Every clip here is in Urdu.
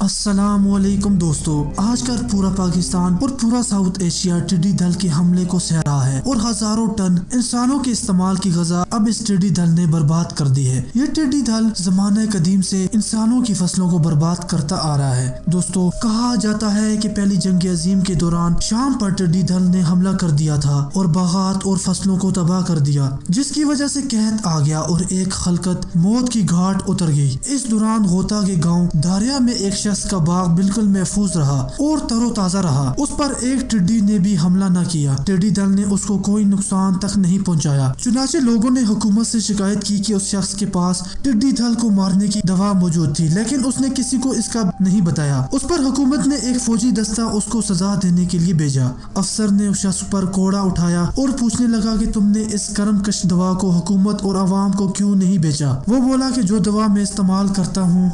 السلام علیکم دوستو، آج کل پورا پاکستان اور پورا ساؤتھ ایشیا ٹڈی دل کے حملے کو سہ رہا ہے اور ہزاروں ٹن انسانوں کے استعمال کی غذا اب اس ٹڈی دل نے برباد کر دی ہے۔ یہ ٹڈی دل زمانہ قدیم سے انسانوں کی فصلوں کو برباد کرتا آ رہا ہے۔ دوستو، کہا جاتا ہے کہ پہلی جنگ عظیم کے دوران شام پر ٹڈی دل نے حملہ کر دیا تھا اور باغات اور فصلوں کو تباہ کر دیا، جس کی وجہ سے قحط آ گیا اور ایک خلقت موت کی گھاٹ اتر گئی۔ اس دوران غوطہ کے گاؤں داریا میں ایک شخص کا باغ بالکل محفوظ رہا اور تر و تازہ رہا۔ اس پر ایک ٹڈی نے بھی حملہ نہ کیا۔ ٹڈی دل نے اس کو کوئی نقصان تک نہیں پہنچایا۔ چنانچہ لوگوں نے حکومت سے شکایت کی کہ اس شخص کے پاس ٹڈی دل کو مارنے کی دوا موجود تھی، لیکن اس نے کسی کو اس کا نہیں بتایا۔ اس پر حکومت نے ایک فوجی دستہ اس کو سزا دینے کے لیے بھیجا۔ افسر نے اس شخص پر کوڑا اٹھایا اور پوچھنے لگا کہ تم نے اس کرم کش دوا کو حکومت اور عوام کو کیوں نہیں بیچا؟ وہ بولا کہ جو دوا میں استعمال کرتا ہوں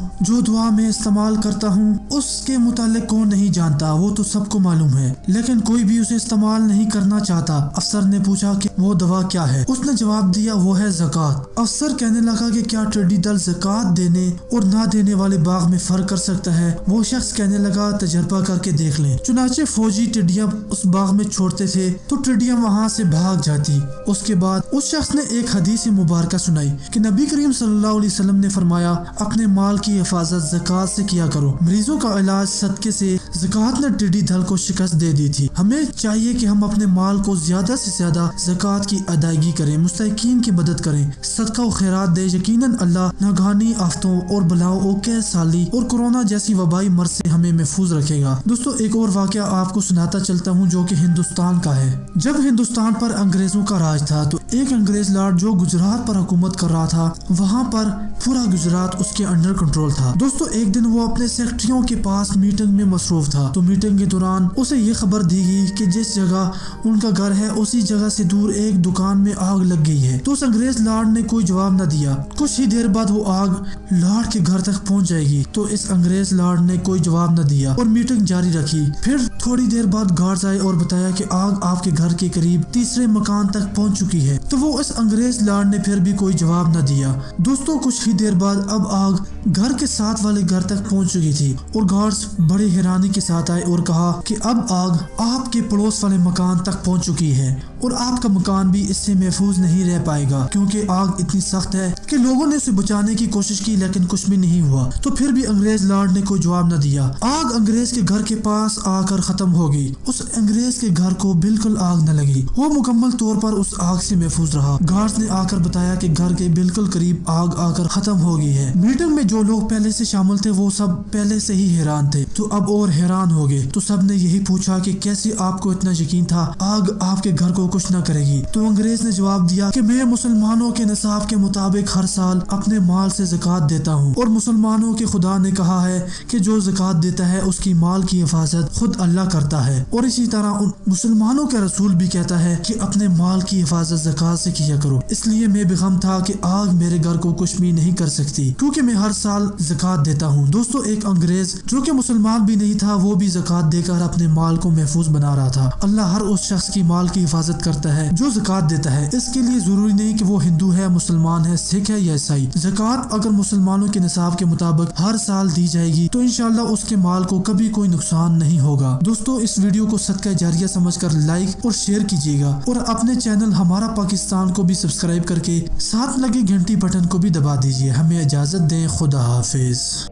اس کے متعلق کون نہیں جانتا، وہ تو سب کو معلوم ہے، لیکن کوئی بھی اسے استعمال نہیں کرنا چاہتا۔ افسر نے پوچھا کہ وہ دوا کیا ہے؟ اس نے جواب دیا، وہ ہے زکوٰۃ۔ افسر کہنے لگا کہ کیا ٹڈی دل زکوٰۃ دینے اور نہ دینے والے باغ میں فرق کر سکتا ہے؟ وہ شخص کہنے لگا، تجربہ کر کے دیکھ لیں۔ چنانچہ فوجی ٹڈیاں اس باغ میں چھوڑتے تھے تو ٹڈیاں وہاں سے بھاگ جاتی۔ اس کے بعد اس شخص نے ایک حدیث مبارکہ سنائی کہ نبی کریم صلی اللہ علیہ وسلم نے فرمایا، اپنے مال کی حفاظت زکوٰۃ سے کیا کرو۔ مریضوں کا علاج صدقے سے زکوٰۃ نے ٹڈی دل کو شکست دے دی تھی۔ ہمیں چاہیے کہ ہم اپنے مال کو زیادہ سے زیادہ زکوٰۃ کی ادائیگی کریں، مستحقین کی مدد کریں، صدقہ و خیرات دیں۔ یقیناً اللہ ناگہانی آفتوں اور بلاؤں اور قحط سالی اور کورونا جیسی وبائی مرض سے ہمیں محفوظ رکھے گا۔ دوستو، ایک اور واقعہ آپ کو سناتا چلتا ہوں جو کہ ہندوستان کا ہے۔ جب ہندوستان پر انگریزوں کا راج تھا تو ایک انگریز لارڈ جو گجرات پر حکومت کر رہا تھا، وہاں پر پورا گجرات اس کے انڈر کنٹرول تھا۔ دوستو، ایک دن وہ اپنے سیکرٹریوں کے پاس میٹنگ میں مصروف تھا تو میٹنگ کے دوران اسے یہ خبر دی گئی کہ جس جگہ ان کا گھر ہے اسی جگہ سے دور ایک دکان میں آگ لگ گئی ہے۔ تو اس انگریز لارڈ نے کوئی جواب نہ دیا۔ کچھ ہی دیر بعد وہ آگ لارڈ کے گھر تک پہنچ جائے گی تو اس انگریز لارڈ نے کوئی جواب نہ دیا اور میٹنگ جاری رکھی۔ پھر تھوڑی دیر بعد گارڈز آئے اور بتایا کہ آگ آپ کے گھر کے قریب تیسرے مکان تک پہنچ چکی ہے۔ تو وہ اس انگریز لارڈ نے پھر بھی کوئی جواب نہ دیا۔ دوستو، کچھ ہی دیر بعد اب آگ گھر کے ساتھ والے گھر تک پہنچ چکی تھی اور گارڈز بڑی حیرانی کے ساتھ آئے اور کہا کہ اب آگ آپ کے پڑوس والے مکان تک پہنچ چکی ہے اور آپ کا مکان بھی اس سے محفوظ نہیں رہ پائے گا، کیونکہ آگ اتنی سخت ہے کہ لوگوں نے اسے بچانے کی کوشش کی لیکن کچھ بھی نہیں ہوا۔ تو پھر بھی انگریز لارڈ نے کوئی جواب نہ دیا۔ آگ انگریز کے گھر کے پاس آ کر ختم ہو گئی۔ اس انگریز کے گھر کو بالکل آگ نہ لگی، وہ مکمل طور پر اس آگ سے محفوظ رہا۔ گارڈز نے آ کر بتایا کہ گھر کے بالکل قریب آگ آ کر ختم ہو گئی ہے۔ میٹنگ میں جو لوگ پہلے سے شامل تھے وہ سب پہلے سے ہی حیران تھے تو اب اور حیران ہو گئے۔ تو سب نے یہی پوچھا کہ کیسے آپ کو اتنا یقین تھا آگ آپ کے گھر کو کچھ نہ کرے گی؟ تو انگریز نے جواب دیا کہ میں مسلمانوں کے نصاب کے مطابق ہر سال اپنے مال سے زکوٰۃ دیتا ہوں اور مسلمانوں کے خدا نے کہا ہے کہ جو زکوٰۃ دیتا ہے اس کی مال کی حفاظت خود اللہ کرتا ہے، اور اسی طرح مسلمانوں کا رسول بھی کہتا ہے کہ اپنے مال کی حفاظت زکوٰۃ سے کیا کرو۔ اس لیے میں بغم تھا کہ آگ میرے گھر کو کچھ بھی نہیں کر سکتی کیونکہ میں ہر سال زکوٰۃ دیتا ہوں۔ دوستو، ایک انگریز جو کہ مسلمان بھی نہیں تھا وہ بھی زکوٰۃ دے کر اپنے مال کو محفوظ بنا رہا تھا۔ اللہ ہر اس شخص کی مال کی حفاظت کرتا ہے جو زکوٰۃ دیتا ہے۔ اس کے لیے ضروری نہیں کہ وہ ہندو ہے، مسلمان ہے، سکھ ہے یا عیسائی۔ زکوٰۃ اگر مسلمانوں کے نصاب کے مطابق ہر سال دی جائے گی تو انشاءاللہ اس کے مال کو کبھی کوئی نقصان نہیں ہوگا۔ دوستو، اس ویڈیو کو صدقہ جاریہ سمجھ کر لائک اور شیئر کیجیے گا اور اپنے چینل ہمارا پاکستان کو بھی سبسکرائب کر کے ساتھ لگے گھنٹی بٹن کو بھی دبا دیجیے۔ ہمیں اجازت دیں، خدا حافظ۔